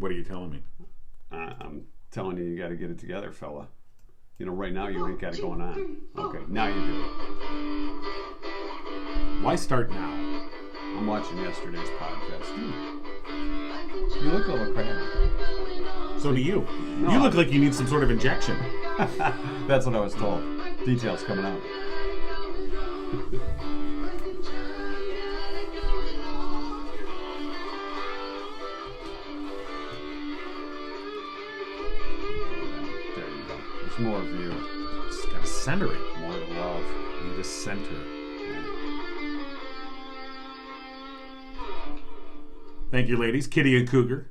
What are you telling me? I'm telling you got to get it together, fella. Right now you ain't got it going on. Okay, now you do it. Why start now? I'm watching yesterday's podcast. You look a little crabby. So do you. No. You look like you need some sort of injection. That's what I was told. Details coming out. There you go. There's more of you. Just gotta center it. More of love. You need to center it. Thank you, ladies. Kitty and Cougar.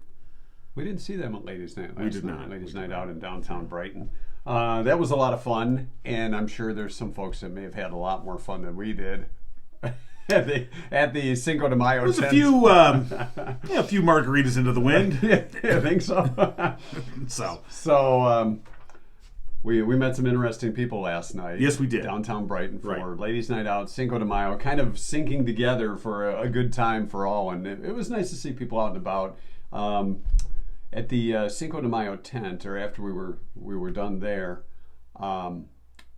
We didn't see them at Ladies' Night last We did night. not. Ladies' Night out in downtown Brighton. That was a lot of fun, and I'm sure there's some folks that may have had a lot more fun than we did at the Cinco de Mayo. There's tent. a few margaritas into the wind. Yeah, I think so. So we met some interesting people last night. Yes, we did. Downtown Brighton for Ladies' Night Out, Cinco de Mayo, kind of syncing together for a good time for all, and it was nice to see people out and about. At the Cinco de Mayo tent, or after we were done there,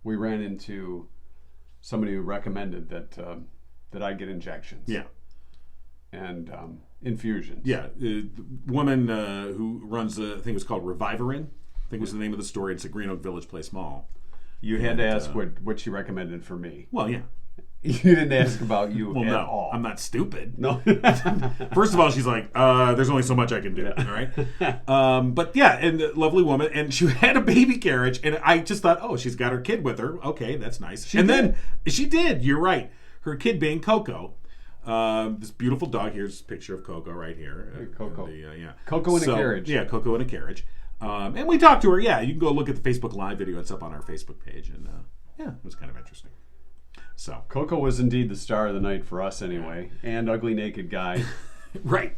we ran into somebody who recommended that I get injections. Yeah. And infusions. Yeah. The woman who runs, I think it was called Reviverin. I think was the name of the store. It's a Green Oak Village Place Mall. You had to ask what she recommended for me. Well, yeah. You didn't ask about you well, at no, all. I'm not stupid. No. First of all, she's like, there's only so much I can do. Yeah. All right. But yeah, and the lovely woman, and she had a baby carriage, and I just thought, oh, she's got her kid with her. Okay, that's nice. Then she did. You're right. Her kid being Coco. This beautiful dog. Here's a picture of Coco right here. Coco. Yeah. Coco in a carriage. Yeah, Coco in a carriage. And we talked to her. Yeah, you can go look at the Facebook Live video. It's up on our Facebook page. And yeah, it was kind of interesting. So Coco was indeed the star of the night for us anyway. And Ugly Naked Guy. Right.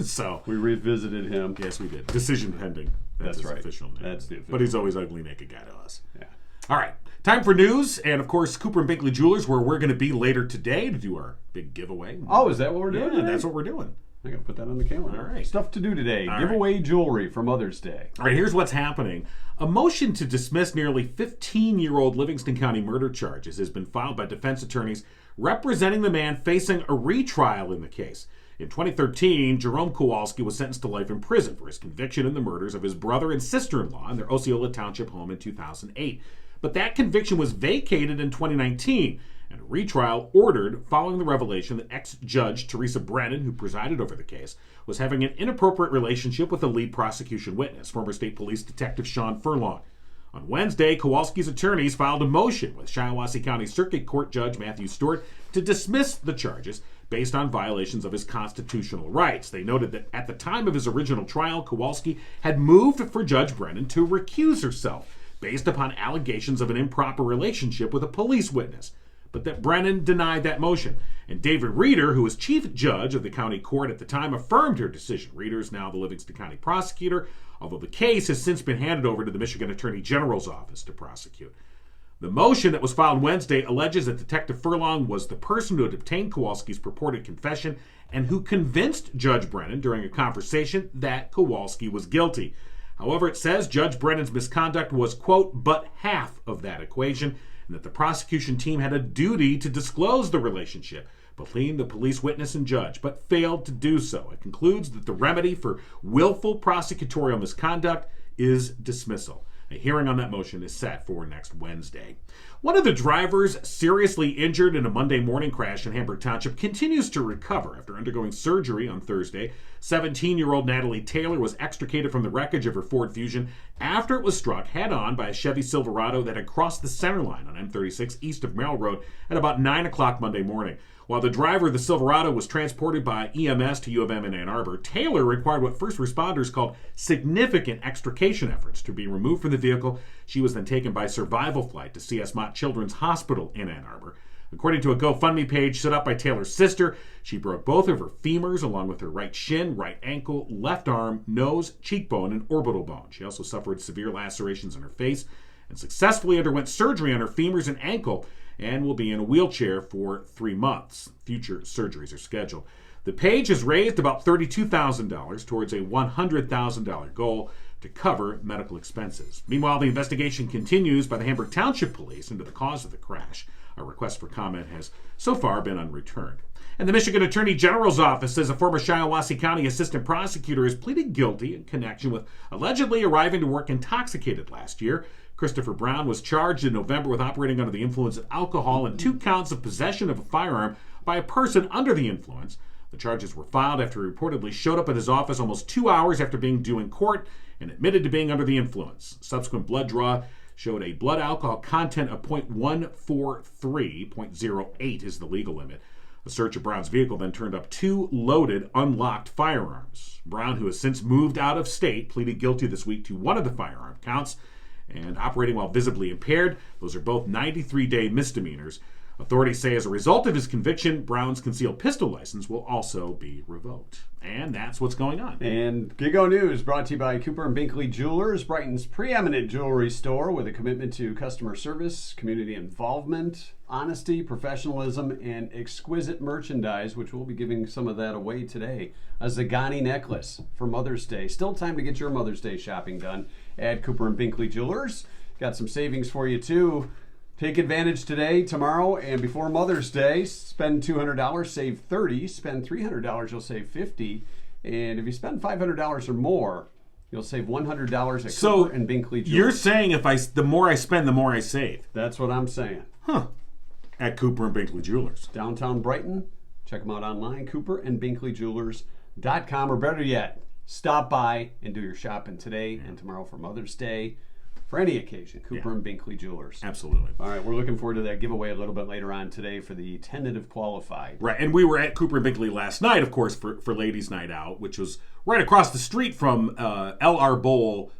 So we revisited him. Yes, we did. Decision pending. That's his right. official name. That's the official. But he's always Ugly Naked Guy to us. Yeah. All right. Time for news. And, of course, Cooper and Binkley Jewelers, where we're going to be later today to do our big giveaway. Oh, is that what we're doing? Yeah, that's what we're doing. I got to put that on the calendar. All right. Stuff to do today. All Give away jewelry for Mother's Day. All right, here's what's happening. A motion to dismiss nearly 15-year-old Livingston County murder charges has been filed by defense attorneys representing the man facing a retrial in the case. In 2013, Jerome Kowalski was sentenced to life in prison for his conviction in the murders of his brother and sister-in-law in their Osceola Township home in 2008. But that conviction was vacated in 2019, and a retrial ordered following the revelation that ex-judge Teresa Brennan, who presided over the case, was having an inappropriate relationship with a lead prosecution witness, former state police detective Sean Furlong. On Wednesday, Kowalski's attorneys filed a motion with Shiawassee County Circuit Court Judge Matthew Stewart to dismiss the charges based on violations of his constitutional rights. They noted that at the time of his original trial, Kowalski had moved for Judge Brennan to recuse herself based upon allegations of an improper relationship with a police witness, but that Brennan denied that motion. And David Reeder, who was chief judge of the county court at the time, affirmed her decision. Reeder is now the Livingston County prosecutor, although the case has since been handed over to the Michigan Attorney General's office to prosecute. The motion that was filed Wednesday alleges that Detective Furlong was the person who had obtained Kowalski's purported confession and who convinced Judge Brennan during a conversation that Kowalski was guilty. However, it says Judge Brennan's misconduct was, quote, but half of that equation, and that the prosecution team had a duty to disclose the relationship between the police witness and judge, but failed to do so. It concludes that the remedy for willful prosecutorial misconduct is dismissal. A hearing on that motion is set for next Wednesday. One of the drivers seriously injured in a Monday morning crash in Hamburg Township continues to recover after undergoing surgery on Thursday. 17-year-old Natalie Taylor was extricated from the wreckage of her Ford Fusion after it was struck head-on by a Chevy Silverado that had crossed the center line on M36 east of Merrill Road at about 9 o'clock Monday morning. While the driver of the Silverado was transported by EMS to U of M in Ann Arbor, Taylor required what first responders called significant extrication efforts to be removed from the vehicle. She was then taken by survival flight to C.S. Mott Children's Hospital in Ann Arbor. According to a GoFundMe page set up by Taylor's sister, she broke both of her femurs along with her right shin, right ankle, left arm, nose, cheekbone, and orbital bone. She also suffered severe lacerations in her face and successfully underwent surgery on her femurs and ankle and will be in a wheelchair for 3 months. Future surgeries are scheduled. The page has raised about $32,000 towards a $100,000 goal to cover medical expenses. Meanwhile, the investigation continues by the Hamburg Township Police into the cause of the crash. A request for comment has so far been unreturned. And the Michigan Attorney General's office says a former Shiawassee County assistant prosecutor has pleaded guilty in connection with allegedly arriving to work intoxicated last year. Christopher Brown was charged in November with operating under the influence of alcohol and 2 counts of possession of a firearm by a person under the influence. The charges were filed after he reportedly showed up at his office almost 2 hours after being due in court and admitted to being under the influence. Subsequent blood draw showed a blood alcohol content of 0.143, 0.08 is the legal limit. A search of Brown's vehicle then turned up 2 loaded, unlocked firearms. Brown, who has since moved out of state, pleaded guilty this week to one of the firearm counts and operating while visibly impaired. Those are both 93-day misdemeanors. Authorities say as a result of his conviction, Brown's concealed pistol license will also be revoked. And that's what's going on. And Gigo News brought to you by Cooper and Binkley Jewelers, Brighton's preeminent jewelry store with a commitment to customer service, community involvement, honesty, professionalism, and exquisite merchandise, which we'll be giving some of that away today. A Zagani necklace for Mother's Day. Still time to get your Mother's Day shopping done at Cooper and Binkley Jewelers. Got some savings for you too. Take advantage today, tomorrow, and before Mother's Day. Spend $200, save $30. Spend $300, you'll save $50. And if you spend $500 or more, you'll save $100 at Cooper and Binkley Jewelers. You're saying the more I spend, the more I save. That's what I'm saying. Huh. At Cooper and Binkley Jewelers. Downtown Brighton. Check them out online, cooperandbinkleyjewelers.com. Or better yet, stop by and do your shopping today and tomorrow for Mother's Day. For any occasion, Cooper and Binkley Jewelers. Absolutely. All right, we're looking forward to that giveaway a little bit later on today for the tentative qualified. Right, and we were at Cooper and Binkley last night, of course, for Ladies' Night Out, which was right across the street from L.R. Bowl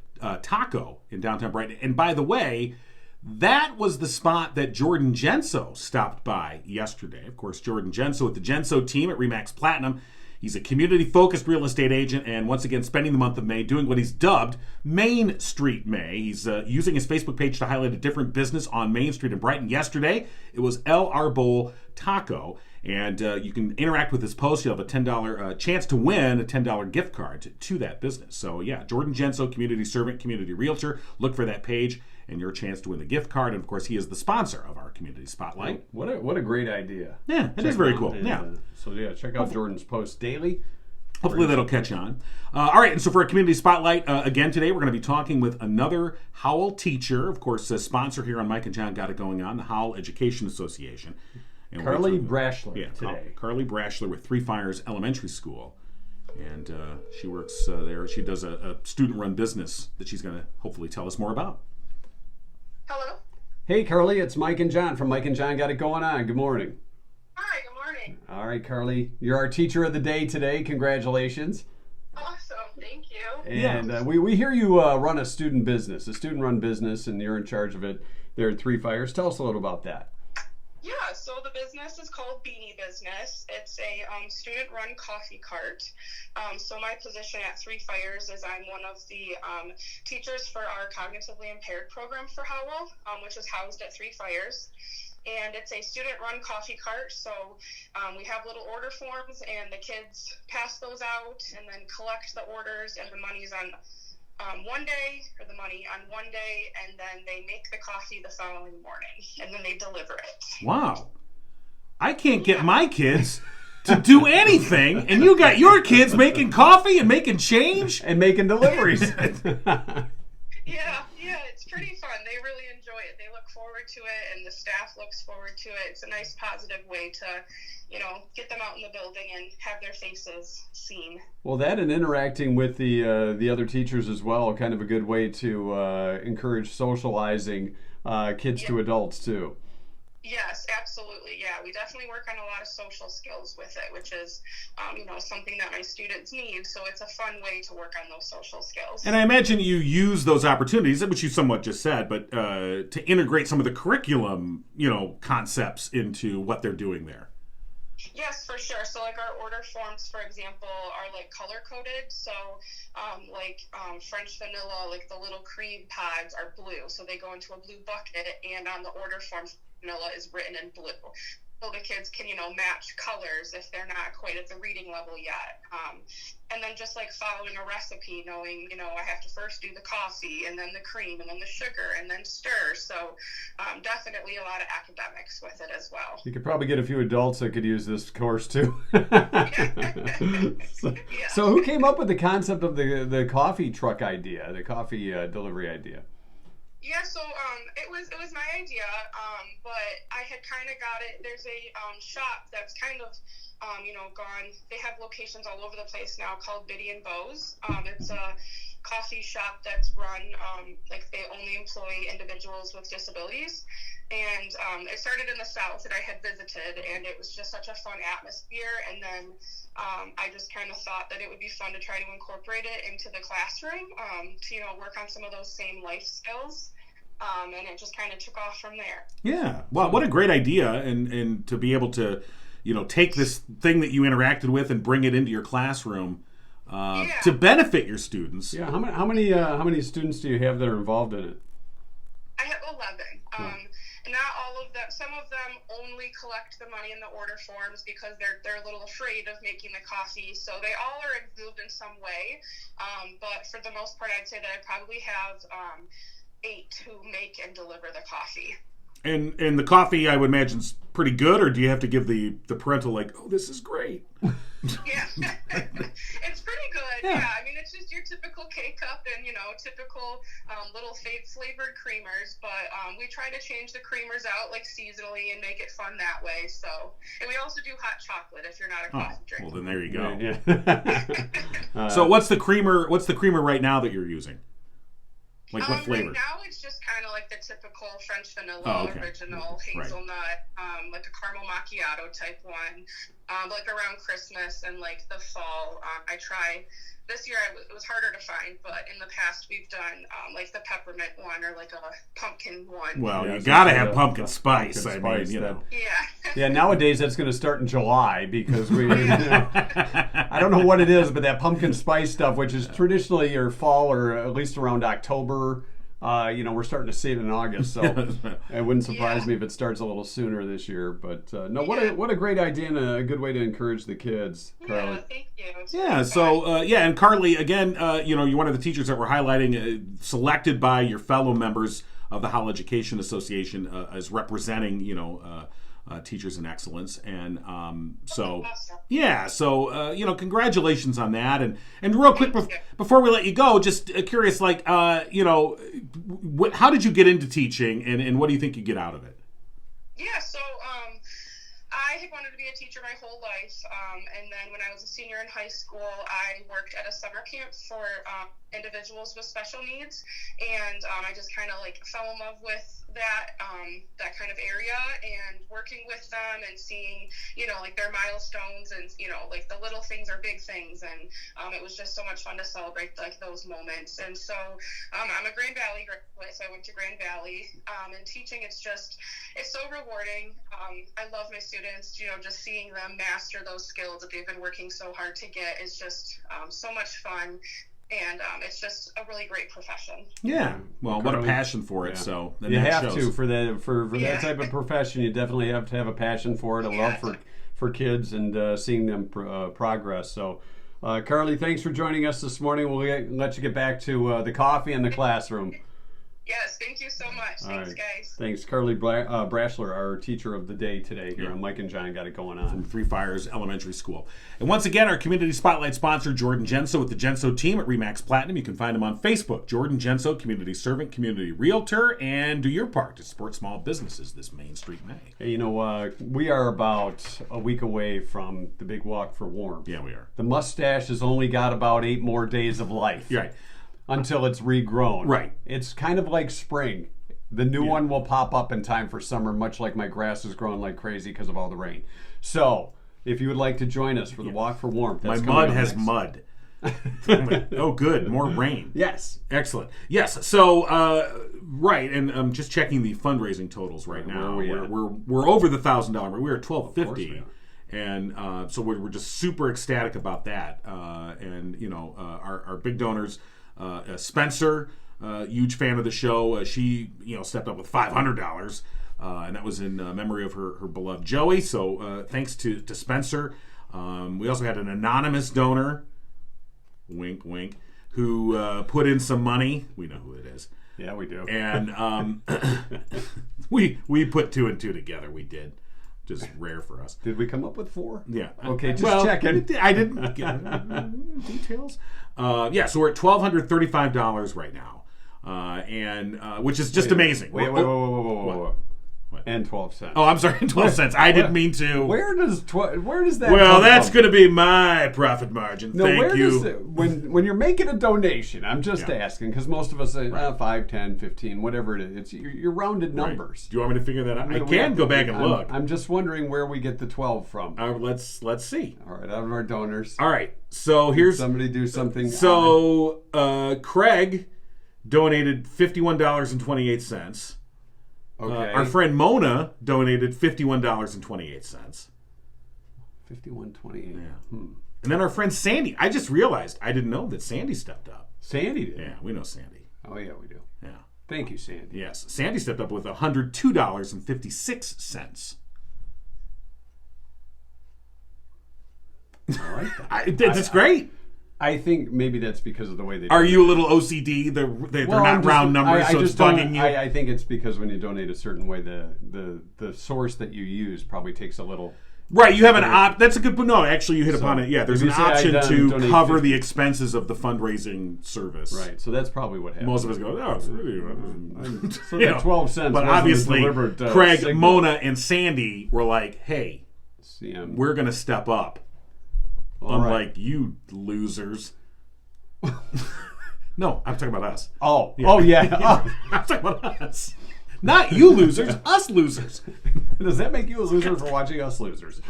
Taco in downtown Brighton. And by the way, that was the spot that Jordan Genso stopped by yesterday. Of course, Jordan Genso with the Genso team at Remax Platinum. He's a community-focused real estate agent and once again spending the month of May doing what he's dubbed Main Street May. He's using his Facebook page to highlight a different business on Main Street in Brighton. Yesterday, it was L.R. Bowl Taco. And you can interact with his post. You'll have a $10 chance to win a $10 gift card to that business. So, yeah, Jordan Genso, community servant, community realtor. Look for that page and your chance to win the gift card. And, of course, he is the sponsor of our Community Spotlight. What a great idea. Yeah, it is very cool. And, yeah. Check out Jordan's post daily. Hopefully that'll catch on. All right, and so for our Community Spotlight, again today, we're going to be talking with another Howell teacher, of course, a sponsor here on Mike and John Got It Going On, the Howell Education Association. And Carly Braschler today. Carly Braschler with Three Fires Elementary School. And she works there. She does a student-run business that she's going to hopefully tell us more about. Hello. Hey, Carly, it's Mike and John from Mike and John Got It Going On. Good morning. Hi, good morning. All right, Carly, you're our teacher of the day today. Congratulations. Awesome, thank you. And we hear you run a student-run business, and you're in charge of it there at Three Fires. Tell us a little about that. Yeah, so the business is called Beanie Business. It's a student-run coffee cart. So my position at Three Fires is I'm one of the teachers for our cognitively impaired program for Howell, which is housed at Three Fires. And it's a student-run coffee cart, so we have little order forms, and the kids pass those out and then collect the orders, and the money's on one day, or the money on one day, and then they make the coffee the following morning, and then they deliver it. Wow. I can't get my kids to do anything, and you got your kids making coffee and making change? And making deliveries. Yeah, it's pretty fun. They really enjoy it. They look forward to it, and the staff looks forward to it. It's a nice, positive way to, get them out in the building and have their faces seen. Well, that and interacting with the other teachers as well, kind of a good way to encourage socializing kids to adults, too. Yes, absolutely. Yeah, we definitely work on a lot of social skills with it, which is, something that my students need. So it's a fun way to work on those social skills. And I imagine you use those opportunities, which you somewhat just said, but to integrate some of the curriculum, concepts into what they're doing there. Yes, for sure. So like our order forms, for example, are like color coded. So French vanilla, like the little cream pods are blue. So they go into a blue bucket, and on the order form, vanilla is written in blue. so the kids can, match colors if they're not quite at the reading level yet. And then just like following a recipe, knowing, I have to first do the coffee and then the cream and then the sugar and then stir. So definitely a lot of academics with it as well. You could probably get a few adults that could use this course too. So who came up with the concept of the coffee truck idea, the coffee delivery idea? Yeah, so it was my idea, but I had kind of got it. There's a shop that's kind of gone. They have locations all over the place now called Biddy and Bows. It's a coffee shop that's run like they only employ individuals with disabilities, and it started in the South that I had visited, and it was just such a fun atmosphere. And then I just kind of thought that it would be fun to try to incorporate it into the classroom to work on some of those same life skills. And it just kind of took off from there. Yeah. Well, what a great idea. And to be able to, take this thing that you interacted with and bring it into your classroom to benefit your students. Yeah. How many students do you have that are involved in it? I have 11. Not all of them. Some of them only collect the money in the order forms because they're a little afraid of making the coffee. So they all are involved in some way. But for the most part, I'd say that I probably have 8 who make and deliver the coffee. And the coffee, I would imagine, is pretty good, or do you have to give the parental, like, oh, this is great? Yeah, it's pretty good. Yeah, I mean, it's just your typical K-cup and, typical little flavored creamers, but we try to change the creamers out, like, seasonally and make it fun that way. So, and we also do hot chocolate if you're not a coffee drinker. Well, then there you go. Yeah. So what's the creamer right now that you're using? Like what flavor? Right now it's just kind of like the typical French vanilla, original hazelnut, like a caramel macchiato type one. Like around Christmas and like the fall, I try. This year it was harder to find, but in the past we've done like the peppermint one or like a pumpkin one. Well, you gotta have pumpkin spice. Yeah, nowadays that's going to start in July because we. I don't know what it is, but that pumpkin spice stuff, which is traditionally your fall or at least around October. We're starting to see it in August, so it wouldn't surprise me if it starts a little sooner this year. But what a great idea and a good way to encourage the kids, Carly. Yeah, thank you. Yeah, so and Carly, again, you're one of the teachers that we're highlighting, selected by your fellow members of the Howell Education Association as representing, Teachers in Excellence, and congratulations on that. And real quick before we let you go, just curious, like, how did you get into teaching, and what do you think you get out of it? Yeah, so I had wanted to be a teacher my whole life, and then when I was a senior in high school, I worked at a summer camp for individuals with special needs, and I just kind of like fell in love with that kind of area and working with them and seeing, like their milestones and, like the little things are big things, and it was just so much fun to celebrate like those moments. And so I'm a Grand Valley graduate, so I went to Grand Valley, and teaching, it's so rewarding. I love my students, just seeing them master those skills that they've been working so hard to get is just so much fun. And it's just a really great profession. Yeah, well, what a passion for it. Yeah. So you have to for that type of profession. You definitely have to have a passion for it, a love for kids, and seeing them progress. So, Carly, thanks for joining us this morning. We'll let you get back to the coffee and the classroom. Yes, thank you so much. Thanks, guys. Thanks, Carly Braschler, our teacher of the day today here on Mike and John Got It Going On. From Three Fires Elementary School. And once again, our Community Spotlight sponsor, Jordan Genso, with the Genso team at RE/MAX Platinum. You can find him on Facebook, Jordan Genso, Community Servant, Community Realtor, and do your part to support small businesses this Main Street May. Hey, we are about a week away from the big walk for warmth. Yeah, we are. The mustache has only got about 8 more days of life. Right. Until it's regrown. Right. It's kind of like spring. The new one will pop up in time for summer, much like my grass is growing like crazy because of all the rain. So, if you would like to join us for the Walk for Warmth. My mud has mud. Oh, good. More rain. Yes. Excellent. Yes. So, right, and I'm just checking the fundraising totals right now. We're over the $1,000 mark. We're at $1,250. And so we're just super ecstatic about that. Our big donors, Spencer, huge fan of the show. She stepped up with $500. and that was in memory of her beloved Joey. So thanks to Spencer. We also had an anonymous donor, wink, wink, who put in some money. We know who it is. Yeah, we do. And we put 2 and 2 together. We did. Just rare for us. Did we come up with 4? Yeah. Okay, just checking. I didn't get details. So we're at $1,235 right now, and which is just amazing. Wait. What? And 12 cents. Oh, I'm sorry, 12 cents. I didn't mean to. Where does that? Well, come that's from? going to be my profit margin. No, Thank you. When you're making a donation, I'm just asking because most of us say 5, 10, 15, whatever it is. It's your rounded numbers. Right. Do you want me to figure that out? I can go back and look. I'm just wondering where we get the 12 from. Let's see. All right, out of our donors. All right, so here's somebody do something. So Craig donated $51.28. Okay. Our friend Mona donated $51.28. $51.28. Yeah. And then our friend Sandy. I just realized I didn't know that Sandy stepped up. Sandy did? Yeah, we know Sandy. Oh, yeah, we do. Yeah. Thank you, Sandy. Yes. Sandy stepped up with $102.56. All right. That's great. I think maybe that's because of the way they do Are it. you a little OCD? They're not round numbers, so it's bugging you? I think it's because when you donate a certain way, the source that you use probably takes a little... Right, you have an that's a good... No, actually, you hit upon it. Yeah, there's an option to cover the expenses of the fundraising service. Right, so that's probably what happened. Most of us go, oh, it's really... So that 12 cents But obviously, Craig, Mona, and Sandy were like, hey, we're going to step up. Unlike you losers. No, I'm talking about us. Oh, yeah. I'm talking about us. Not you losers, us losers. Does that make you a loser for watching us losers?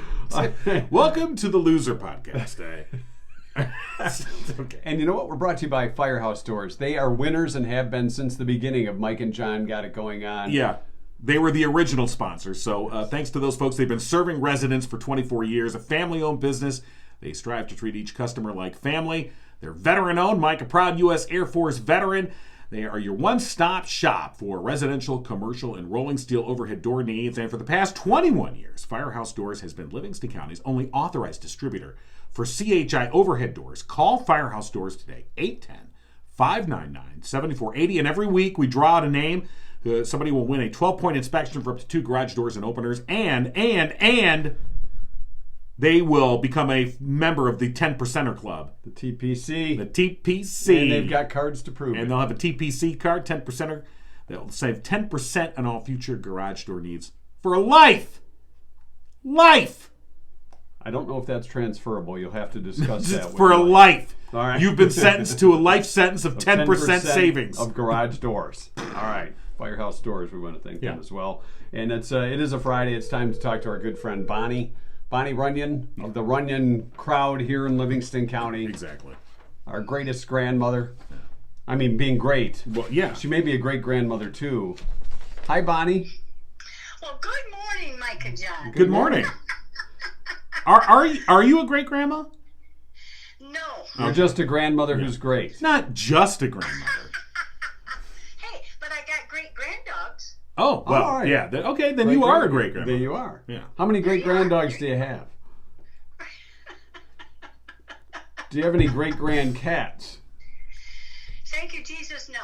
Welcome to the Loser Podcast. Okay. And you know what? We're brought to you by Firehouse Doors. They are winners and have been since the beginning of Mike and John Got It Going On. Yeah. They were the original sponsors. So thanks to those folks. They've been serving residents for 24 years. A family-owned business. They strive to treat each customer like family. They're veteran-owned. Mike, a proud U.S. Air Force veteran. They are your one-stop shop for residential, commercial, and rolling steel overhead door needs. And for the past 21 years, Firehouse Doors has been Livingston County's only authorized distributor for CHI overhead doors. Call Firehouse Doors today, 810-599-7480. And every week we draw out a name. Somebody will win a 12-point inspection for up to 2 garage doors and openers. And they will become a member of the 10%er Club. The TPC. The TPC. And they've got cards to prove it. And they'll have a TPC card, 10%er. They'll save 10% on all future garage door needs for life. Life. I don't know if that's transferable. You'll have to discuss that. For a life. All right. You've been sentenced to a life sentence of 10% savings. Of garage doors. All right. Firehouse Doors, we want to thank them as well. And it is a Friday. It's time to talk to our good friend Bonnie Runyan of the Runyan crowd here in Livingston County. Exactly. Our greatest grandmother. I mean, being great. Well, yeah. She may be a great grandmother too. Hi, Bonnie. Well, good morning, Mike and John. Good morning. Are you a great grandma? No. You're just a grandmother who's great. Not just a grandmother. Hey, but I got great granddogs. Oh, well, all right. Yeah. Okay, then you are a great grandmother. There you are. Yeah. How many great granddogs do you have? Do you have any great grand cats? Thank you, Jesus, no.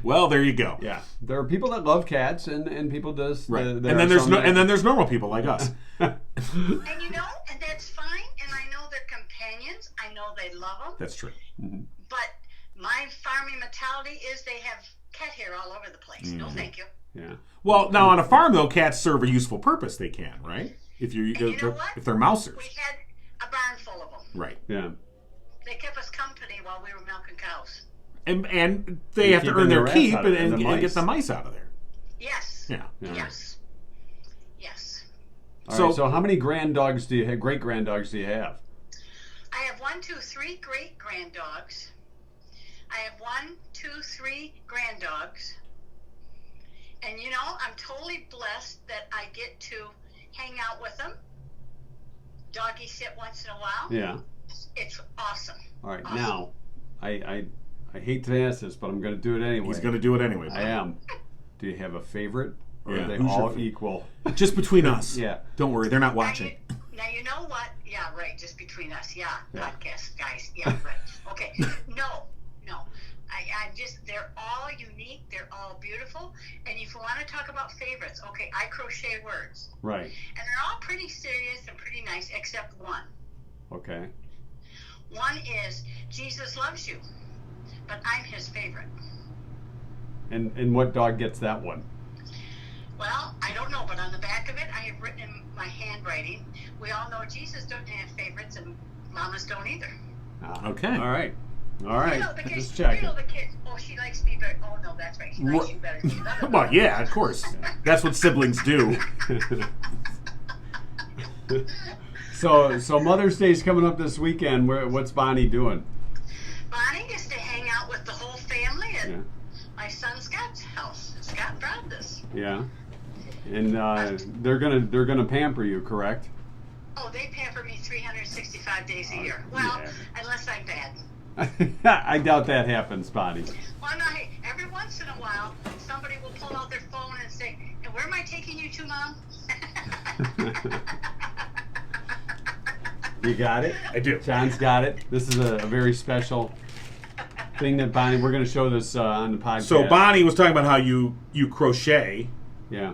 Well, there you go. Yeah. There are people that love cats and people does. Right. And then there's normal people like us. And and that's fine, and I know they're companions. I know they love them. That's true. Mm-hmm. But my farming mentality is they have cat hair all over the place. Mm-hmm. No, thank you. Yeah. Well, now on a farm though, cats serve a useful purpose. They can, right? If if they're mousers. We had a barn full of them. Right. Yeah. They kept us company while we were milking cows. And they have to earn their keep and get the mice out of there. Yes. Yeah. Yes. All right, so how many great granddogs do you have? I have 1, 2, 3 great granddogs. I have 1, 2, 3 granddogs. And I'm totally blessed that I get to hang out with them. Doggy sit once in a while. Yeah. It's awesome. All right, awesome. Now, I hate to ask this, but I'm going to do it anyway. He's going to do it anyway. I am. Do you have a favorite? Or Yeah, are they who's your all favorite? equal? Just between us. Yeah. Don't worry, they're not watching. Now you know what? Yeah, right. Just between us. Yeah, Yeah. podcast guys. Yeah, right. Okay. No. I just, they're all unique. They're all beautiful. And if you want to talk about favorites, okay, I crochet words. Right. And they're all pretty serious and pretty nice, except one. Okay. One is Jesus loves you, but I'm his favorite. And what dog gets that one? Well, I don't know, but on the back of it, I have written in my handwriting, we all know Jesus doesn't have favorites, and mamas don't either. Okay. All right. All right. You know, the kids, Just checking. you know the kids, oh, she likes me better. Oh, no, that's right. She likes you better. She loves Well, yeah, of course. That's what siblings do. So Mother's Day's coming up this weekend. What's Bonnie doing? Bonnie is to hang out with the whole family at Yeah. my son Scott's house. Scott brought this. Yeah. And they're gonna pamper you, correct? Oh, they pamper me 365 days a year. Well, yeah. unless I'm bad. I doubt that happens, Bonnie. Well, no, hey, every once in a while, somebody will pull out their phone and say, "And where am I taking you to, Mom?" You got it? I do. John's got it. This is a very special thing that Bonnie, we're going to show this on the podcast. So Bonnie was talking about how you crochet Yeah.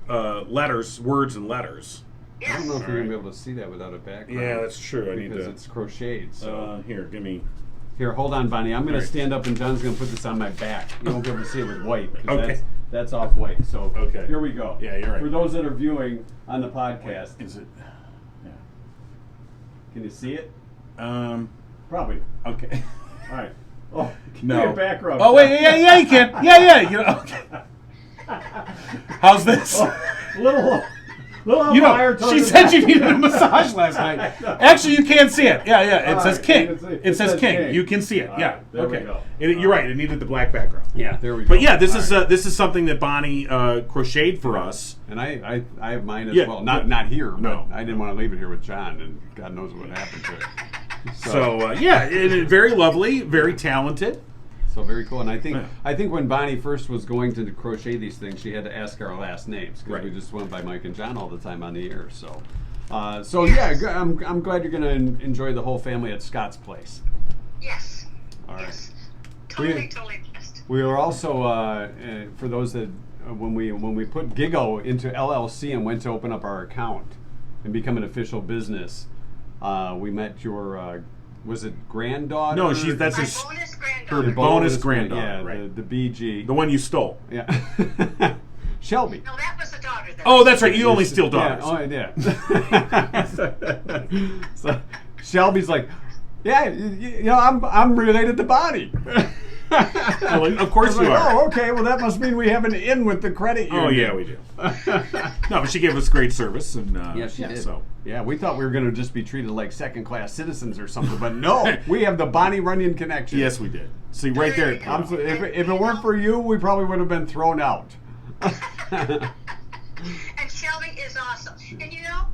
letters, words and letters. I don't Yes. know if you're going to be able to see that without a background. Yeah, that's true. I need because to. it's crocheted. So Here, give me. here, hold on, Bonnie. I'm going All to right. stand up, and John's going to put this on my back. You won't be able to see it with white. 'Cause Okay. That's off white. So Okay. here we go. Yeah, you're right. For those that are viewing on the podcast, Is it? can you see it? Yeah. Probably. Okay. All right. Oh, give No. me a back rub. Oh wait, yeah, you can. Yeah. You know. Okay. How's this? Little You higher know, tone she than said that. you needed a massage last night. Actually, you can't see it. Yeah. It All says right, king. you can see- It says king. You can see it. All Yeah. right, there we Okay. go. You're right. It needed the black background. Yeah, there we go. But yeah, this All right. is something that Bonnie crocheted for us. And I have mine as Yeah. well. Not here, but No. I didn't want to leave it here with John, and God knows what happened to it. So yeah, very lovely, very talented. So very cool. And I think Yeah. when Bonnie first was going to crochet these things, she had to ask our last names because Right. we just went by Mike and John all the time on the air. So yeah, I'm glad you're going to enjoy the whole family at Scott's place. Yes. All right. Yes. Totally blessed. We were also for those that when we put Gigo into LLC and went to open up our account and become an official business, we met your was it granddaughter? No, that's My his, bonus her granddaughter. bonus granddaughter, Yeah, right? the BG. The one you stole. Yeah. Shelby. No, that was a daughter. Oh, that's right. You only steal Yeah, daughters. oh, I did. So Shelby's like, yeah, you know, I'm related to Bonnie. Well, of course I was you like, are. oh, okay. Well, that must mean we have an in with the credit union. Oh yeah, we do. No, but she gave us great service, and Yeah, she did. So Yeah, we thought we were going to just be treated like second-class citizens or something, but no, we have the Bonnie Runyan connection. yes, we did. See right there. If it weren't for you, we probably would have been thrown out. And Shelby is awesome. And you know,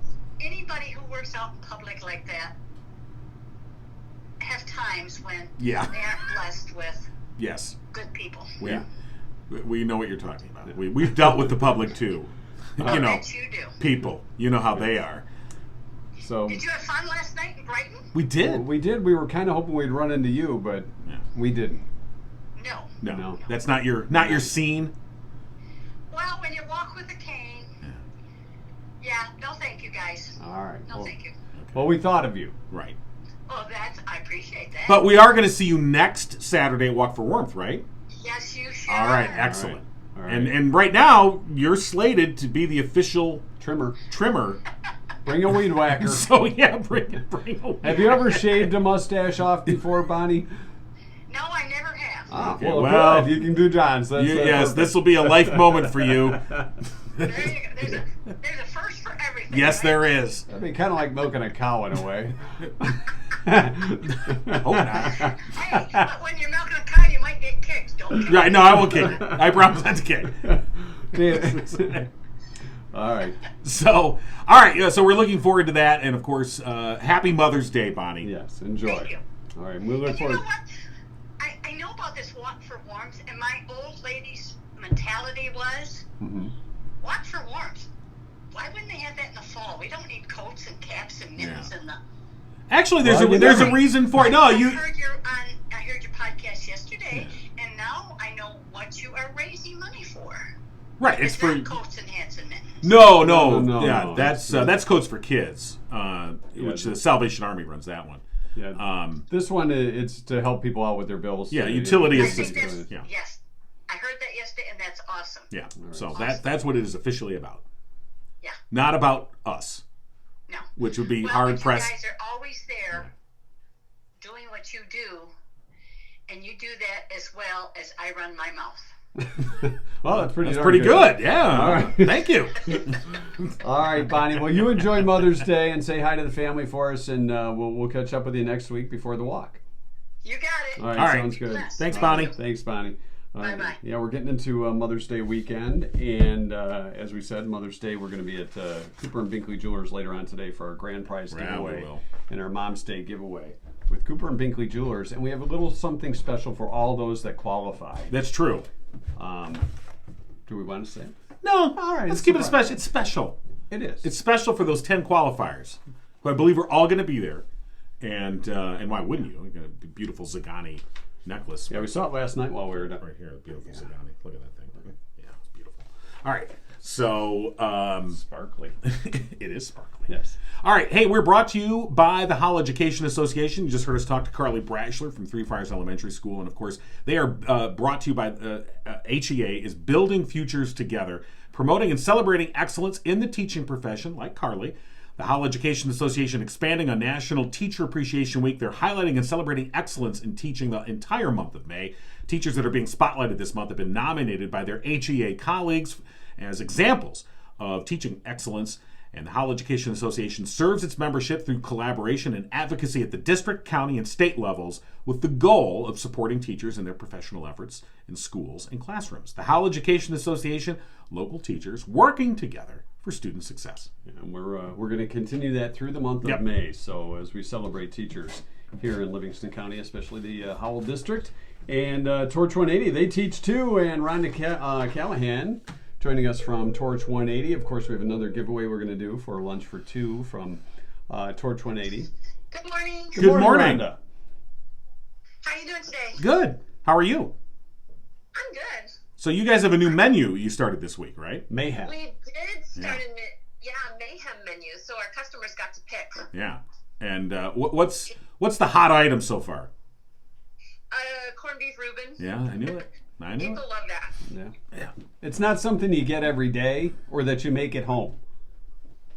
anybody who works out in public like that have times when Yeah. they aren't blessed with Yes, good people. we know what you're talking about. We've dealt with the public too. You I know, bet you do. people. You know how they are. So Did you have fun last night in Brighton? We did. we did. We were kind of hoping we'd run into you, but Yeah. we didn't. No. No, that's not your scene. Well, when you walk with a cane, yeah, no thank you guys. All right. No thank you. Well, we thought of you. Right. Oh, I appreciate that. But we are going to see you next Saturday at Walk for Warmth, right? yes, you should. All right, excellent. All right. And right now you're slated to be the official Trimmer. trimmer. Bring a weed whacker. So yeah, bring a Have you ever shaved a mustache off before, Bonnie? No, I never have. Ah, Okay, well, well, good. You can do John's. That's, yes, perfect. this will be a life moment for you. There you go. There's a first for everything. Yes, right? there is. That'd be kind of like milking a cow in a way. Hope not. Hey, but when you're milking a cow, you might get kicked. Don't kick. Right, no, I won't kick it. I promise not to kick. All right. So, all right, so we're looking forward to that, and of course, happy Mother's Day, Bonnie. Yes, enjoy. Thank you. All right, we look And you know forward. what? I know about this Walk for Warmth, and my old lady's mentality was, watch for warmth. Why wouldn't they have that in the fall? We don't need coats and caps and mittens in the... Actually, there's a reason for it. No, I heard your podcast yesterday, and now I know what you are raising money for. Right, it's for not coats and hats and mittens. No. No. That's coats for kids, which the Salvation Army runs that one. Yeah. This one, it's to help people out with their bills. Yeah, utility assistance. Yes, I heard that yesterday, and that's awesome. Yeah, right. So that's what it is officially about. Yeah. Not about us. No. Which would be hard pressed. You guys are always there doing what you do, and you do that as well as I run my mouth. Well, that's pretty good. Yeah. All right. Thank you. All right, Bonnie. Well, you enjoy Mother's Day and say hi to the family for us, and we'll catch up with you next week before the walk. You got it. All right. Sounds good. Bless. Thanks, Bonnie. Thanks, Bonnie. Bye-bye. Yeah, we're getting into Mother's Day weekend, and as we said, Mother's Day, we're going to be at Cooper and Binkley Jewelers later on today for our grand prize giveaway and our Mom's Day giveaway with Cooper and Binkley Jewelers, and we have a little something special for all those that qualify. That's true. Do we want to say it? No. All right. Let's keep it special. It's special. It is. It's special for those 10 qualifiers, who I believe are all going to be there. And why wouldn't you? You got a beautiful Zagani necklace. Yeah, we saw it last night while we were down. Right here, the beautiful Zagani. Look at that thing. Yeah, it's beautiful. All right. So, Sparkly. it is sparkly. Yes. All right. Hey, we're brought to you by the Howell Education Association. You just heard us talk to Carly Braschler from Three Fires Elementary School. And, of course, they are brought to you by HEA is Building Futures Together, promoting and celebrating excellence in the teaching profession, like Carly. The Howell Education Association expanding on National Teacher Appreciation Week. They're highlighting and celebrating excellence in teaching the entire month of May. Teachers that are being spotlighted this month have been nominated by their HEA colleagues as examples of teaching excellence. And the Howell Education Association serves its membership through collaboration and advocacy at the district, county, and state levels with the goal of supporting teachers in their professional efforts in schools and classrooms. The Howell Education Association, local teachers working together for student success. And we're going to continue that through the month of May. So as we celebrate teachers here in Livingston County, especially the Howell District. And Torch 180, they teach too. And Rhonda Callahan joining us from Torch 180. Of course, we have another giveaway we're going to do for Lunch for Two from Torch 180. Good morning. Good morning. Rhonda. How are you doing today? Good. How are you? I'm good. So you guys have a new menu you started this week, right? Mayhem. We did start a mayhem menu, so our customers got to pick. Yeah. And what's the hot item so far? Corned beef Reuben. Yeah, I knew it. People love that. Yeah. It's not something you get every day or that you make at home.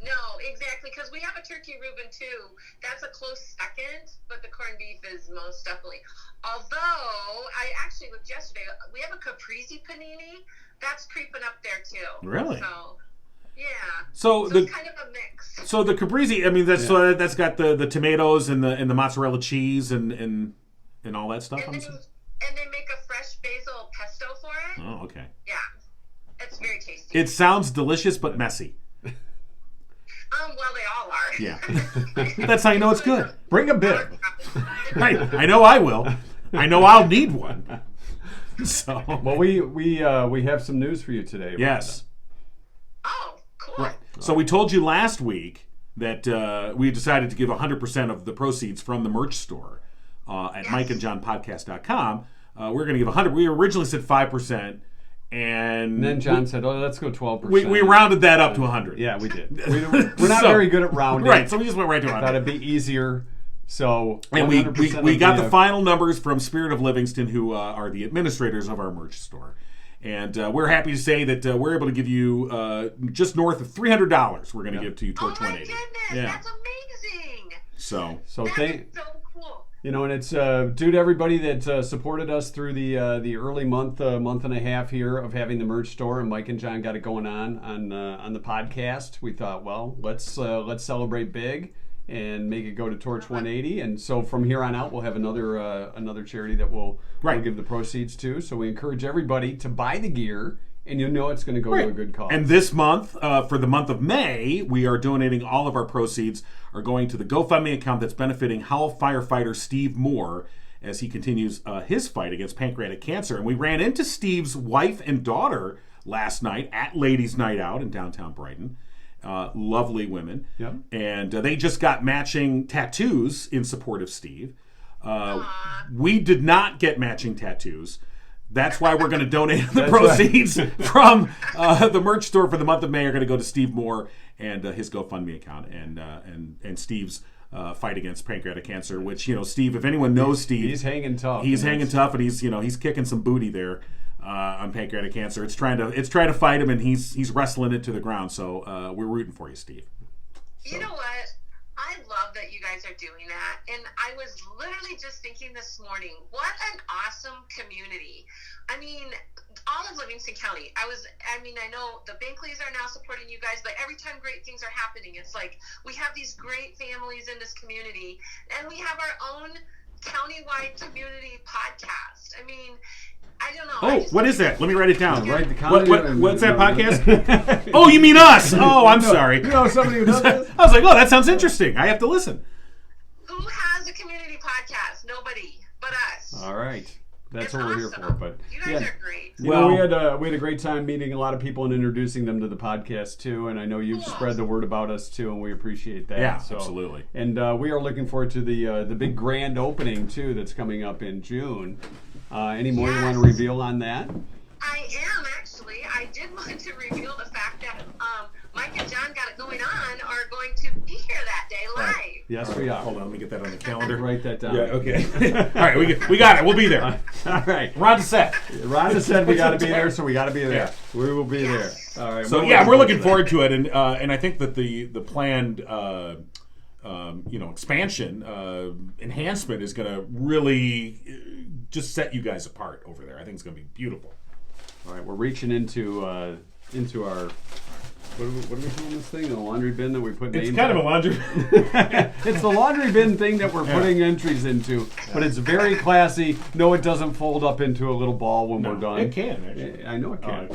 No, exactly, because we have a turkey Reuben too. That's a close second, but the corned beef is most definitely. Although, I actually looked yesterday, we have a caprese panini. That's creeping up there too. Really? So, yeah. So it's kind of a mix. So the caprese, I mean, that's got the tomatoes and the mozzarella cheese and all that stuff. And they make a fresh basil pesto for it. Oh, okay. Yeah. It's very tasty. It sounds delicious but messy. Well, they all are. Yeah. That's how you know it's good. Bring a bit. Right. I know I will. I know I'll need one. So. Well, we have some news for you today. Yes. Oh, cool. Right. So we told you last week that we decided to give 100% of the proceeds from the merch store at mikeandjohnpodcast.com. We're going to give 100. We originally said 5%. And then John said, let's go 12%. We rounded that up to 100. Yeah, we did. We're not very good at rounding. Right, so we just went right to 100. Thought it'd be easier. So, and we got the final numbers from Spirit of Livingston, who are the administrators of our merch store. And we're happy to say that we're able to give you just north of $300 we're going to give to you towards 180. Oh, my goodness. That's amazing. So that's so cool. You know, and it's due to everybody that supported us through the early month and a half here of having the merch store, and Mike and John got it going on the podcast. We thought, well, let's celebrate big and make it go to Torch 180, and so from here on out, we'll have another charity that we'll give the proceeds to. So we encourage everybody to buy the gear. And you know it's going to go to a good cause. And this month, for the month of May, we are donating all of our proceeds are going to the GoFundMe account that's benefiting Howell firefighter Steve Moore as he continues his fight against pancreatic cancer. And we ran into Steve's wife and daughter last night at Ladies' Night Out in downtown Brighton. Lovely women. Yep. And they just got matching tattoos in support of Steve. We did not get matching tattoos. That's why we're going to donate the proceeds from the merch store for the month of May are going to go to Steve Moore and his GoFundMe account and Steve's fight against pancreatic cancer. Which, you know, Steve, if anyone knows Steve, he's hanging tough. He's hanging tough, and he's kicking some booty there on pancreatic cancer. It's trying to fight him, and he's wrestling it to the ground. So we're rooting for you, Steve. You know what? I love that you guys are doing that. And I was literally just thinking this morning, what an awesome community. I mean, all of Livingston County. I know the Binkleys are now supporting you guys, but every time great things are happening, it's like we have these great families in this community, and we have our own countywide community podcast. I mean, I don't know. Oh, what is that? Let me write it down. Write the comment. What's that podcast? Oh, you mean us? Oh, I'm sorry. You know somebody who does this? I was like, oh, that sounds interesting. I have to listen. Who has a community podcast? Nobody but us. All right. That's It's what we're here awesome. for. But You guys are great. You know, we had a great time meeting a lot of people and introducing them to the podcast too. And I know you've spread the word about us too, and we appreciate that. Yeah, absolutely. And we are looking forward to the big grand opening too that's coming up in June. Any more you want to reveal on that? I am actually. I did want to reveal the fact that Mike and John got it going on are going to be here that day live. Yes, we are. Hold on, let me get that on the calendar. Write that down. Yeah, okay. All right, we got it. We'll be there. All right. We're on the set. Rhonda said we got to be there, so we got to be there. Yeah. We will be there. All right. So yeah, we're looking forward to it, and I think that the planned expansion enhancement is going to really just set you guys apart over there. I think it's going to be beautiful. All right, we're reaching into our. What are we calling this thing? The laundry bin that we put names It's kind in? of a laundry. It's the laundry bin thing that we're putting entries into, but it's very classy. No, it doesn't fold up into a little ball when we're done. It can, actually. I know it can.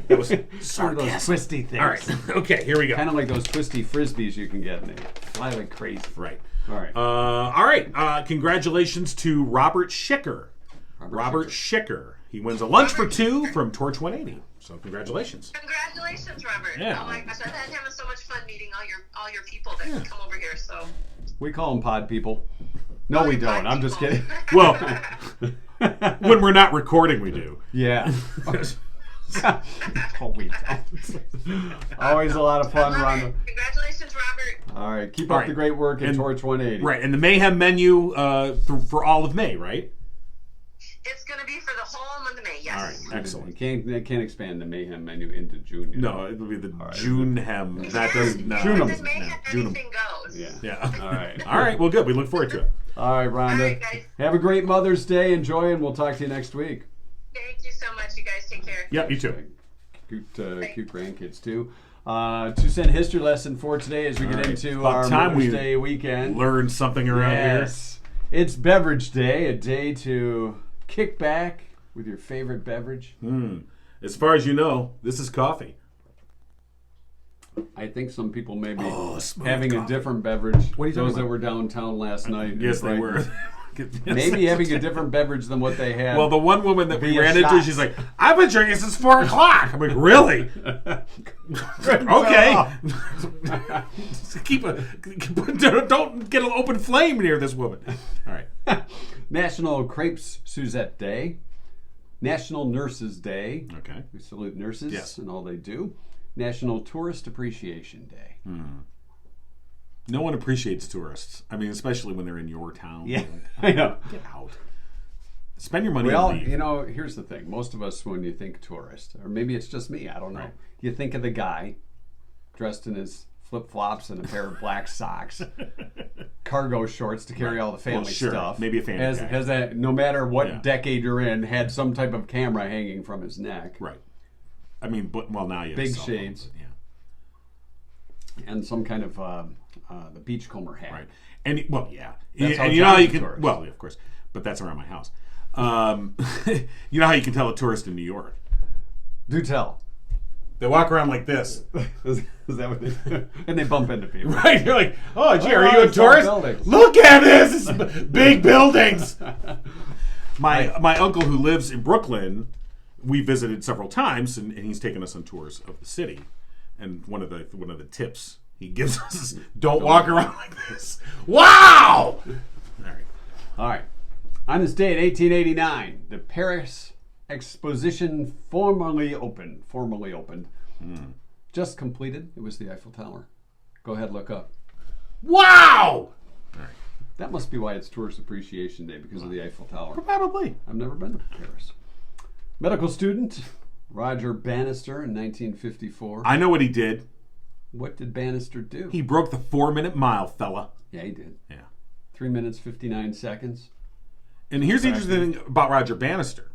It was Sort of those twisty things. All right. Okay, here we go. Kind of like those twisty frisbees you can get, and they fly like crazy. Right. All right. All right. Congratulations to Robert Schicker. Robert Schicker. He wins a lunch for two from Torch 180. So congratulations. Congratulations, Robert. Yeah. Oh my gosh, I've been having so much fun meeting all your people that come over here. So We call them pod people. No, we don't. I'm just kidding. Well, when we're not recording, we do. Yeah. Oh, we don't. Always a lot of fun, Rhonda. Congratulations, Robert. All right. Keep up the great work in Torch 180. Right, and the Mayhem menu for all of May, right? It's going to be for the whole month of May, yes. All right, excellent. They can't expand the Mayhem menu into June yet. No, it'll be the June-hem. That doesn't. No. June-hem. With Mayhem, anything goes. Yeah. All right. All right. Well, good. We look forward to it. All right, Rhonda. All right, guys. Have a great Mother's Day. Enjoy, and we'll talk to you next week. Thank you so much. You guys take care. Yep, you too. Cute grandkids, too. 2-cent history lesson for today as we get into our Mother's Day weekend. Learn something around here. It's Beverage Day, a day to kick back with your favorite beverage. As far as you know, this is coffee. I think some people may be smooth having coffee. a different beverage. What are you talking Those that about? were downtown last night. Yes, they were. Maybe having a different beverage than what they had. Well, the one woman that we Via ran into, shots. she's like, I've been drinking since 4 o'clock. I'm like, really? Okay. Don't get an open flame near this woman. All right. National Crepes Suzette Day. National Nurses Day. Okay. We salute nurses Yes. and all they do. National Tourist Appreciation Day. No one appreciates tourists. I mean, especially when they're in your town. Yeah, I know. Get out. Spend your money Well, on leave. you know, here's the thing. Most of us, when you think tourist, or maybe it's just me, I don't know. Right. You think of the guy dressed in his flip-flops and a pair of black socks, cargo shorts to carry all the family sure. stuff. Maybe a family guy. Has that, no matter what Yeah. decade you're in, had some type of camera hanging from his neck. Right. I mean, now you have Big cell phones. shades. Yeah. And some kind of the beachcomber hat. Right. And yeah. That's how and you know how you John's a can. tourist. Well, of course, but that's around my house. You know how you can tell a tourist in New York? Do tell. They walk around like this. Is that what they and they bump into people. Right? You're like, oh, gee, are Oh, you a it's all tourist? buildings. Look at this! It's big buildings. My uncle who lives in Brooklyn, we visited several times, and he's taken us on tours of the city. And one of the tips he gives us is don't walk around like this. Wow! All right. On this day in 1889, the Paris Exposition formally opened. Just completed. It was the Eiffel Tower. Go ahead, look up. Wow! That must be why it's Tourist Appreciation Day, because of the Eiffel Tower. Probably. I've never been to Paris. Medical student Roger Bannister in 1954. I know what he did. What did Bannister do? He broke the 4-minute mile, fella. Yeah, he did. Yeah. 3 minutes, 59 seconds. And here's the interesting thing about Roger Bannister.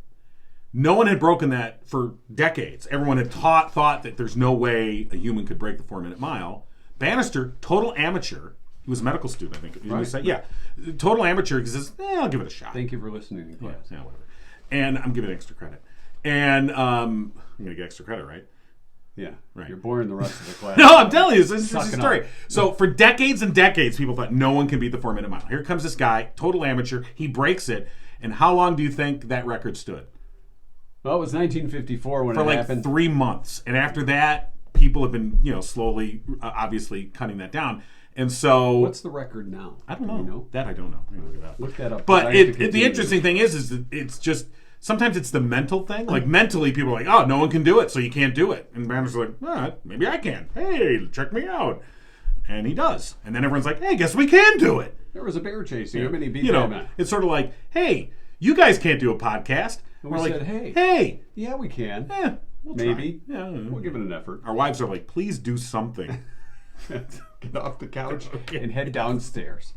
No one had broken that for decades. Everyone had thought that there's no way a human could break the 4-minute mile. Bannister, total amateur. He was a medical student, I think. Right. Yeah. Total amateur. He says, I'll give it a shot. Thank you for listening. Yeah, whatever. And I'm giving extra credit. And I'm going to get extra credit, right? Yeah. Right. You're boring the rest of the class. No, I'm telling you, this is a Suck it story. up. So for decades and decades, people thought no one can beat the 4-minute mile. Here comes this guy, total amateur. He breaks it. And how long do you think that record stood? Well, it was 1954 when For it like happened. 3 months. And after that, people have been, slowly, obviously cutting that down. And so... What's the record now? I don't know. Do you know? That I don't know. I'm gonna look it up. Look that up. But I have to the continue interesting thing is that it's just... Sometimes it's the mental thing. Like mentally, people are like, oh, no one can do it, so you can't do it. And Banner's like, maybe I can. Hey, check me out. And he does. And then everyone's like, hey, guess we can do it. There was a bear chasing him and he beat that man. It's sort of like, hey, you guys can't do a podcast. And we said, like, hey. Yeah, we can. We'll Maybe. try. Yeah, We'll give it an effort. Our wives are like, please do something. Get off the couch and head downstairs.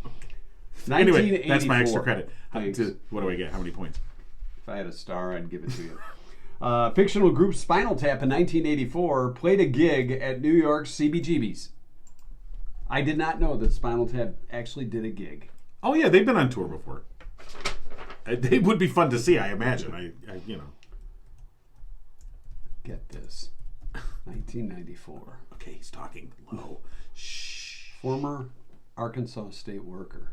Anyway, that's my extra credit. Thanks. What do I get? How many points? If I had a star, I'd give it to you. Fictional group Spinal Tap in 1984 played a gig at New York's CBGB's. I did not know that Spinal Tap actually did a gig. Oh yeah, they've been on tour before. They would be fun to see, I imagine. I Get this. 1994. Okay, he's talking low. Shh. Former Arkansas state worker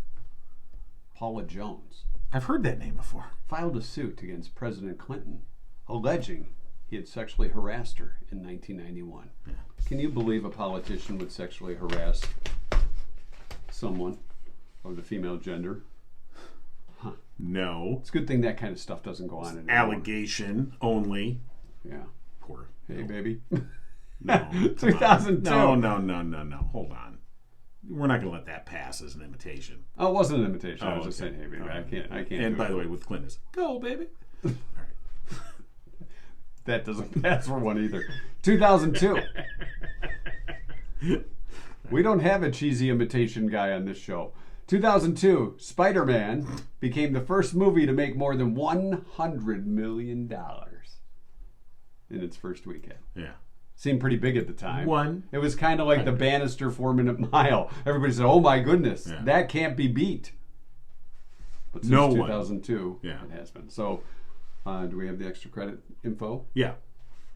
Paula Jones I've heard that name before. filed a suit against President Clinton, alleging he had sexually harassed her in 1991. Yeah. Can you believe a politician would sexually harass someone of the female gender? Huh. No. It's a good thing that kind of stuff doesn't go on anymore. Allegation only. Yeah. Poor. Hey, baby. No. come 2002. on. No. Hold on. We're not going to let that pass as an invitation. Oh, it wasn't an invitation. I Oh, was just okay. saying, hey, baby, Oh. I can't. And do by it. the way, with Clint is go, baby. All right. That doesn't pass for one either. 2002. We don't have a cheesy imitation guy on this show. 2002, Spider-Man became the first movie to make more than $100 million in its first weekend. Yeah. Seemed pretty big at the time. One. It was kind of like the Bannister 4-minute mile. Everybody said, oh my goodness, Yeah. that can't be beat. But since No one. 2002, Yeah. it has been. So, do we have the extra credit info? Yeah.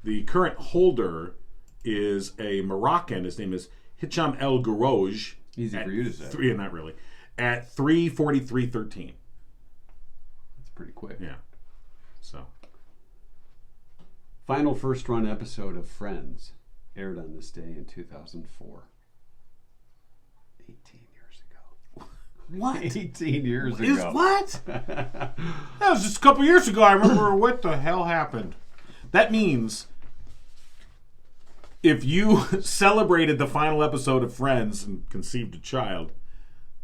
The current holder is a Moroccan. His name is Hicham El Garouj. Easy for you to say. Not really. At 3:43:13. That's pretty quick. Yeah. So. Final first run episode of Friends aired on this day in 2004. 18 years ago. What? 18 years ago. What? That was just a couple years ago. I remember what the hell happened. That means if you celebrated the final episode of Friends and conceived a child,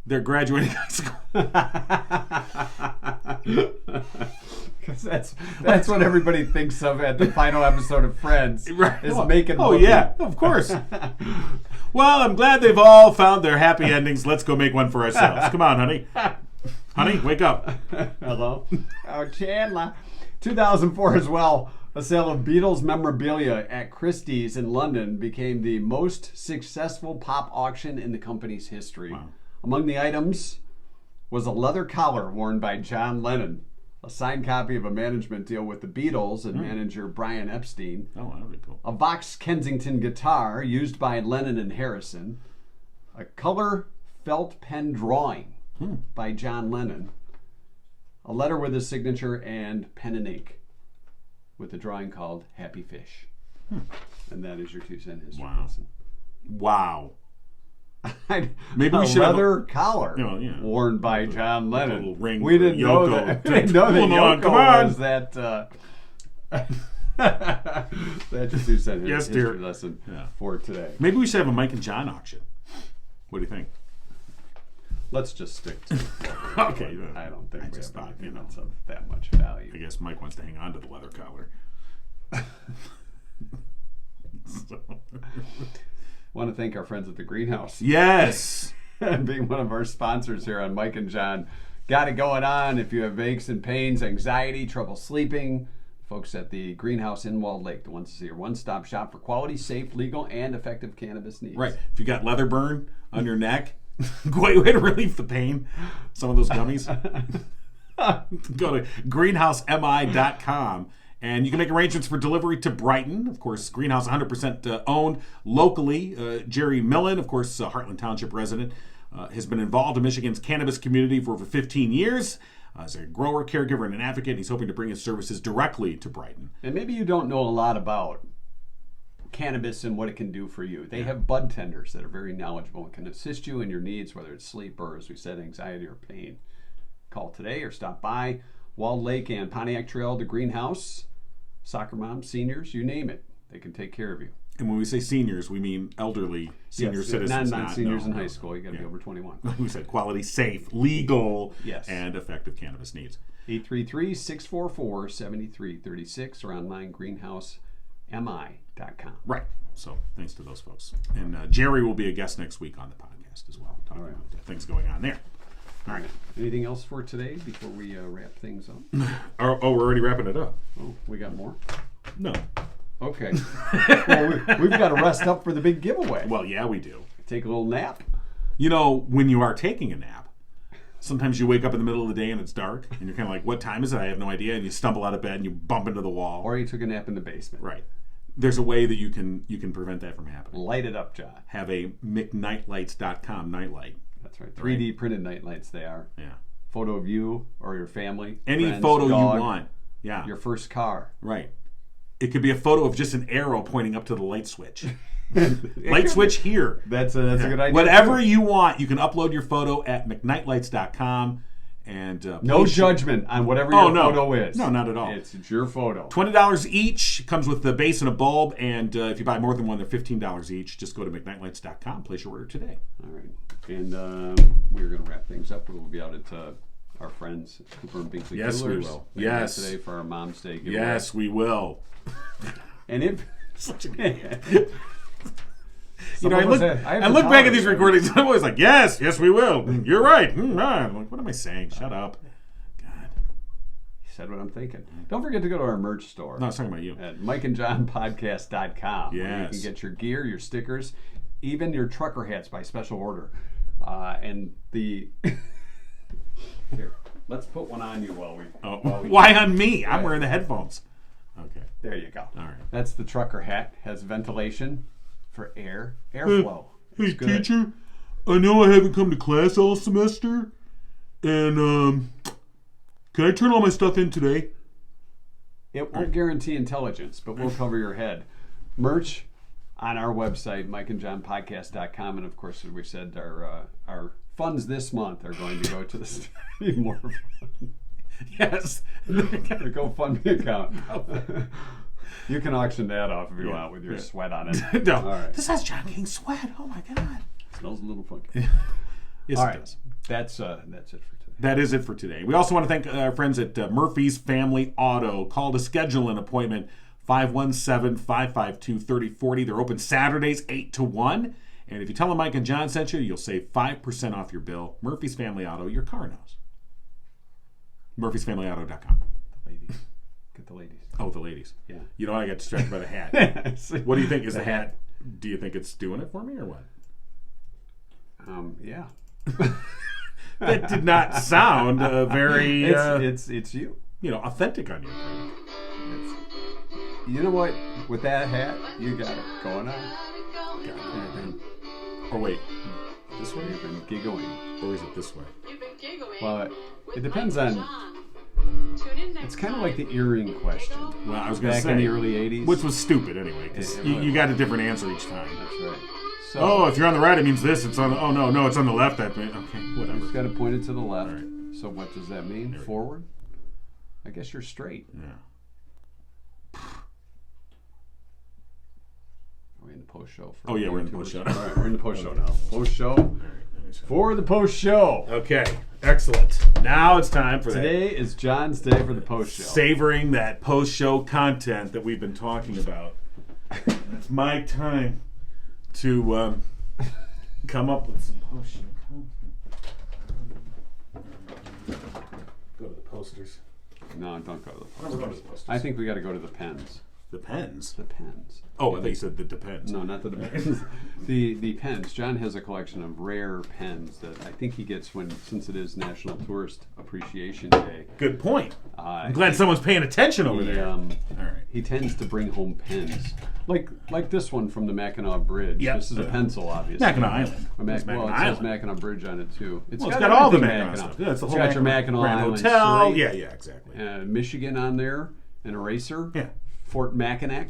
they're graduating high school. Because that's what everybody thinks of at the final episode of Friends. Right. Is making Oh, booking. yeah, of course. Well, I'm glad they've all found their happy endings. Let's go make one for ourselves. Come on, honey. Honey, wake up. Hello. Oh, Chandler. 2004 as well. A sale of Beatles memorabilia at Christie's in London became the most successful pop auction in the company's history. Wow. Among the items was a leather collar worn by John Lennon, a signed copy of a management deal with the Beatles and manager Brian Epstein, Oh, that would be cool. a Vox Kensington guitar used by Lennon and Harrison, a color felt pen drawing by John Lennon, a letter with his signature, and pen and ink with a drawing called Happy Fish. And that is your 2-cent history lesson. Wow. Maybe we should have leather collar worn by John Lennon. Little ring We didn't know Yoko that. We didn't know that Yoko come on. was that. That's your 2-cent history lesson for today. Maybe we should have a Mike and John auction. What do you think? Let's just stick to it. Okay. I don't think we just have thought, anything else of that much value. I guess Mike wants to hang on to the leather collar. Want to thank our friends at the Greenhouse. Yes. Being one of our sponsors here on Mike and John. Got it going on. If you have aches and pains, anxiety, trouble sleeping, folks at the Greenhouse in Walled Lake, the ones to see your one-stop shop for quality, safe, legal, and effective cannabis needs. Right. If you got leather burn on your neck, great way to relieve the pain. Some of those gummies. Go to greenhousemi.com. And you can make arrangements for delivery to Brighton. Of course, Greenhouse 100% owned locally. Jerry Millen, of course, Heartland Township resident, has been involved in Michigan's cannabis community for over 15 years. As a grower, caregiver, and an advocate, he's hoping to bring his services directly to Brighton. And maybe you don't know a lot about cannabis and what it can do for you. They have bud tenders that are very knowledgeable and can assist you in your needs, whether it's sleep or, as we said, anxiety or pain. Call today or stop by Walled Lake and Pontiac Trail to Greenhouse. Soccer moms, seniors, you name it. They can take care of you. And when we say seniors, we mean elderly senior citizens. Not seniors in high school. You got to be over 21. We said quality, safe, legal, yes, and effective cannabis needs. 833-644-7336 or online greenhousemi.com. Right. So thanks to those folks. And Jerry will be a guest next week on the podcast as well, talking about things going on there. All right. Anything else for today before we wrap things up? We're already wrapping it up. Oh, we got more? No. Okay. Well, we've got to rest up for the big giveaway. Well, yeah, we do. Take a little nap. You know, when you are taking a nap, sometimes you wake up in the middle of the day and it's dark, and you're kind of like, what time is it? I have no idea. And you stumble out of bed and you bump into the wall. Or you took a nap in the basement. Right. There's a way that you can prevent that from happening. Light it up, John. Have a McNightlights.com nightlight. That's right. 3D printed night lights they are. Yeah. Photo of you or your family. Any friends, photo dog, you want. Yeah. Your first car. Right. It could be a photo of just an arrow pointing up to the light switch. Light switch here. That's a good idea. Whatever you want, you can upload your photo at McNightlights.com. And no judgment on whatever your photo is. No, not at all. It's your photo. $20 each. Comes with the base and a bulb. And if you buy more than one, they're $15 each. Just go to McNightlights.com. Place your order today. All right. And we're going to wrap things up. We'll be out at our friends Cooper and Binkley Yes, Jewelers. we will. Yes. Today for our Mom's Day giveaway. Yes, we will. And if... I look back at these recordings and I'm always like, yes, we will. You're right. I'm like, what am I saying? Shut up. God. You said what I'm thinking. Don't forget to go to our merch store. No, I was talking about you. At mikeandjohnpodcast.com. Yes. Where you can get your gear, your stickers, even your trucker hats by special order. And the... Here, let's put one on you while we... Why on me? I'm wearing the headphones. Okay. There you go. All right. That's the trucker hat. Has ventilation for airflow. Hey, teacher, I know I haven't come to class all semester, and can I turn all my stuff in today? It won't guarantee intelligence, but we'll cover your head. Merch on our website, mikeandjohnpodcast.com, and of course, as we said, our funds this month are going to go to the more fun. Yes. The GoFundMe account. You can auction that off if you want with your sweat on it. No. All right. This has John King sweat. Oh my God. Smells a little funky. Yes, all it right. does. That's it for today. That is it for today. We also want to thank our friends at Murphy's Family Auto. Call to schedule an appointment, 517-552-3040. They're open Saturdays 8 to 1. And if you tell them Mike and John sent you, you'll save 5% off your bill. Murphy's Family Auto, your car knows. Murphy'sFamilyAuto.com. The ladies. Get the ladies. Oh, the ladies. Yeah. You know, I got distracted by the hat. What do you think is the hat? Do you think it's doing it for me or what? Yeah. That did not sound very... It's you. You know, authentic on you. You know what? With that hat, you got it going on. Or wait, this way? You've been giggling. Or is it this way? Well, it depends on It's kind of like the earring question. Well, I was going to Back say. in the early 80s. Which was stupid anyway, because you got a different answer each time. That's right. So, Oh, if you're on the right, it means this. It's on. Oh no, it's on the left. That means okay, whatever. Just got to point it to the left. All right. So what does that mean? Forward? I guess you're straight. Yeah. Are we in the post show? Oh yeah, we're in the post show. All right, we're in the post show now. Post show. All right, let me see. For the post show. Okay, excellent. Now it's time for Today is John's day for the post show. savoring that post show content that we've been talking about. It's my time to come up with some post show content. Go to the posters. No, don't go to the We're going to posters. the posters. I think we got to go to the pens. The pens. The pens. Oh, I thought you said the depends. No, not the pens. the pens. John has a collection of rare pens that I think he gets since it is National Tourist Appreciation Day. Good point. I'm glad someone's paying attention over there. All right. He tends to bring home pens, like this one from the Mackinac Bridge. Yep. This is a pencil, obviously. Mackinac Island. It's Well, it Mackinac says Mackinac Bridge on it too. Well, it's got all the everything Mackinac stuff. Yeah, it's the It's whole got your Mackinac Grand Island Hotel. Strait, Yeah, exactly. Michigan on there, an eraser. Yeah. Fort Mackinac.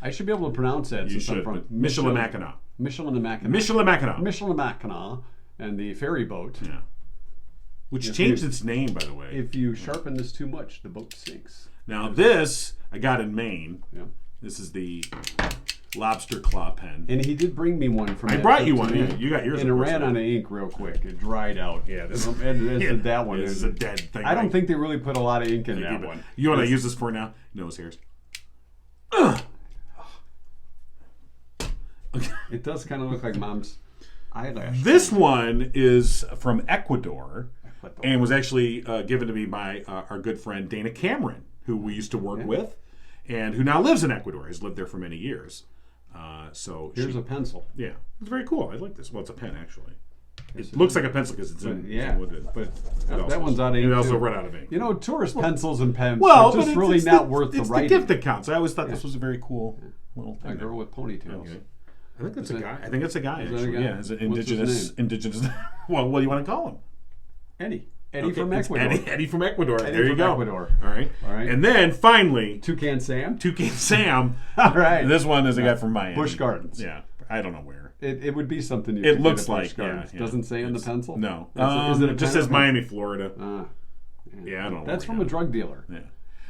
I should be able to pronounce that. You since I'm should. from Michilimackinac. Michilimackinac. Michilimackinac. Michilimackinac, and the ferry boat. Yeah. Which If changed you- its name, by the way. If you sharpen this too much, the boat sinks. Now this I got in Maine. Yeah. This is the lobster claw pen. And he did bring me one from. I that brought trip you to one. Maine. Yeah, you got yours. And it of course, ran right? out of ink real quick. It dried out. Yeah, this And that one. This is a dead thing. I don't right? think they really put a lot of ink in Yeah, that but one. You know what I use this for now? Nose hairs. Ugh. Okay. It does kind of look like Mom's eyelash. This one is from Ecuador and was actually given to me by our good friend Dana Cameron, who we used to work with and who now lives in Ecuador. He's lived there for many years. So Here's a pencil. Yeah, it's very cool. I like this. Well, it's a pen, actually. It looks like a pencil because it's in wood. But It that one's out of ink. It also too. run out of ink. You know, tourist pencils and pens Well, are but just really not worth the It's writing. the gift that counts. I always thought this was a very cool little thing. A girl with ponytails. Okay. I think that's a guy. I think that's a guy, Is that a actually. guy? Yeah, it's an What's his indigenous. Well, what do you want to call him? Eddie Okay, from it's Ecuador. Eddie from Ecuador. Eddie There you from go. Ecuador. All right. All right. And then finally, Toucan Sam. Toucan Sam. All right. This one is a guy from Miami. Busch Gardens. Yeah, I don't know where. It would be something you It could looks get at Busch like Gardens. yeah. Doesn't say in the pencil. No. Is it a it just pen or says a Miami, Florida. Yeah, I don't know. That's where from we a drug dealer. Yeah.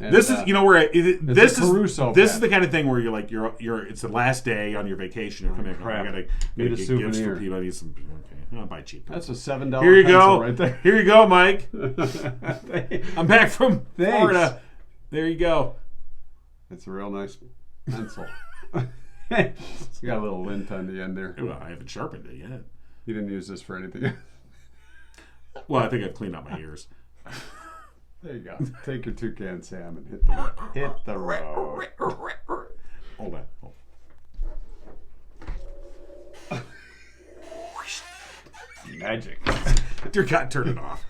And, This is, you know, where this a Caruso this is pen. the kind of thing where you're like you're it's the last day on your vacation. You're coming. crap. I gotta Need a get gifts for souvenir. people. I need some. Okay, I'll buy cheap. That's a $7 Here you pencil go. right there. Here you go, Mike. I'm back from Thanks. Florida. There you go. It's a real nice pencil. It's got a little lint on the end there. Well, I haven't sharpened it yet. You didn't use this for anything. Well, I think I've cleaned out my ears. There you go. Take your Toucan Sam and hit the road. Hold on. Magic. Dear God, turn it off.